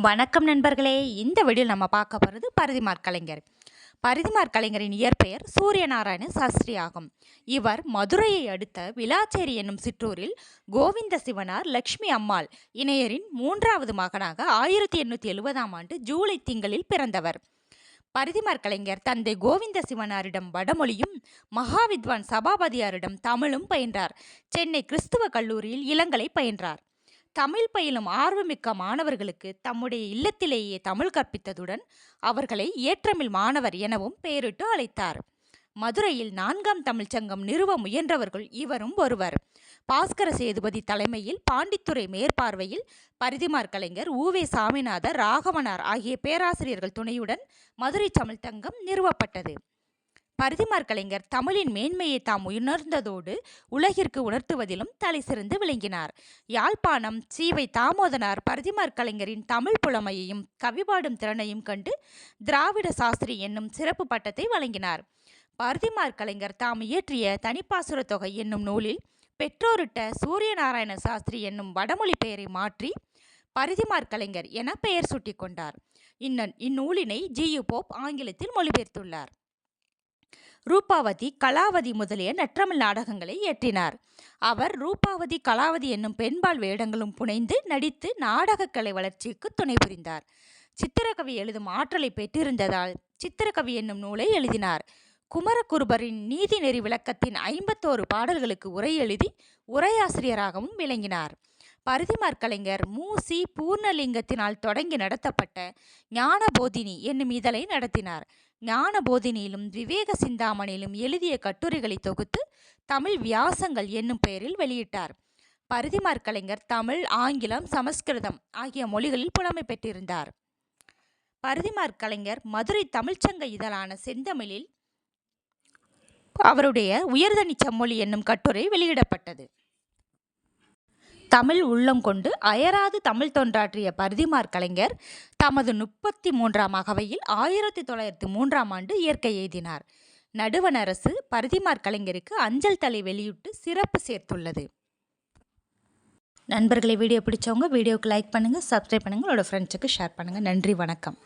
வணக்கம் நண்பர்களே. இந்த வீடியோவில் நம்ம பார்க்க போகிறது பரிதிமாற் கலைஞர். பரிதிமாற் கலைஞரின் இயற்பெயர் சூரியநாராயண சாஸ்திரி ஆகும். இவர் மதுரையை அடுத்த விளாச்சேரி என்னும் சிற்றூரில் கோவிந்த சிவனார் லட்சுமி அம்மாள் இணையரின் 3வது மகனாக 1870ஆம் ஆண்டு ஜூலை திங்களில் பிறந்தவர். பரிதிமாற் கலைஞர் தந்தை கோவிந்த சிவனாரிடம் வடமொழியும் மகாவித்வான் சபாபதியாரிடம் தமிழும் பயின்றார். சென்னை கிறிஸ்துவ கல்லூரியில் இளங்கலை பயின்றார். தமிழ் பயிலும் ஆர்வமிக்க மாணவர்களுக்கு தம்முடைய இல்லத்திலேயே தமிழ் கற்பித்ததுடன் அவர்களை ஏற்றமிழ் மாணவர் எனவும் பெயரிட்டு அழைத்தார். மதுரையில் 4ஆம் தமிழ்ச்சங்கம் நிறுவ முயன்றவர்கள் இவரும் ஒருவர். பாஸ்கர சேதுபதி தலைமையில் பாண்டித்துறை மேற்பார்வையில் பரிதிமாற் கலைஞர், உ.வே. சாமிநாதர், ராகவனார் ஆகிய பேராசிரியர்கள் துணையுடன் மதுரை தமிழ்ச்சங்கம் நிறுவப்பட்டது. பரிதிமாற் கலைஞர் தமிழின் மேன்மையை தாம் உணர்ந்ததோடு உலகிற்கு உணர்த்துவதிலும் தலை சிறந்து விளங்கினார். யாழ்ப்பாணம் சீவை தாமோதனார் பரிதிமாற் கலைஞரின் தமிழ் புலமையையும் கவிபாடும் திறனையும் கண்டு திராவிட சாஸ்திரி என்னும் சிறப்பு பட்டத்தை வழங்கினார். பரிதிமாற் கலைஞர் தாம் இயற்றிய தனிப்பாசுர தொகை என்னும் நூலில் பெற்றோரிட்ட சூரியநாராயண சாஸ்திரி என்னும் வடமொழி பெயரை மாற்றி பரிதிமாற் கலைஞர் என பெயர் சூட்டிக் கொண்டார். இந்நூலினை ஜி.யு. போப் ஆங்கிலத்தில் மொழிபெயர்த்துள்ளார். ரூபாவதி, கலாவதி முதலிய நற்றமிழ் நாடகங்களை இயற்றினார். அவர் ரூபாவதி, கலாவதி என்னும் பெண்பால் வேடங்களும் புனைந்து நடித்து நாடகக்கலை வளர்ச்சிக்கு துணை புரிந்தார். சித்திரக்கவி எழுதும் ஆற்றலை பெற்றிருந்ததால் சித்திரக்கவி என்னும் நூலை எழுதினார். குமரகுருபரின் நீதிநெறி விளக்கத்தின் 51 பாடல்களுக்கு உரை எழுதி உரையாசிரியராகவும் விளங்கினார். பரிதிமாற் கலைஞர் மு.சி. பூர்ணலிங்கத்தினால் தொடங்கி நடத்தப்பட்ட ஞானபோதினி என்னும் இதழை நடத்தினார். ஞானபோதினியிலும் விவேக சிந்தாமணியிலும் எழுதிய கட்டுரைகளை தொகுத்து தமிழ் வியாசங்கள் என்னும் பெயரில் வெளியிட்டார். பரிதிமாற் கலைஞர் தமிழ், ஆங்கிலம், சமஸ்கிருதம் ஆகிய மொழிகளில் புலமை பெற்றிருந்தார். பரிதிமாற் கலைஞர் மதுரை தமிழ்ச்சங்க இதழான செந்தமிழில் அவருடைய உயர்தனி செம்மொழி என்னும் கட்டுரை வெளியிடப்பட்டது. தமிழ் உள்ளம் கொண்டு அயராது தமிழ் தொண்டாற்றிய பரிதிமாற் கலைஞர் தமது 33ஆம் அகவையில் 1903ஆம் ஆண்டு இயற்கை எய்தினார். நடுவண் அரசு பரிதிமாற் கலைஞருக்கு அஞ்சல் தலை வெளியிட்டு சிறப்பு சேர்த்துள்ளது. நண்பர்களை, வீடியோ பிடிச்சவங்க வீடியோக்கு லைக் பண்ணுங்கள், சப்ஸ்கிரைப் பண்ணுங்கள், உங்களோட ஃப்ரெண்ட்ஸுக்கு ஷேர் பண்ணுங்கள். நன்றி, வணக்கம்.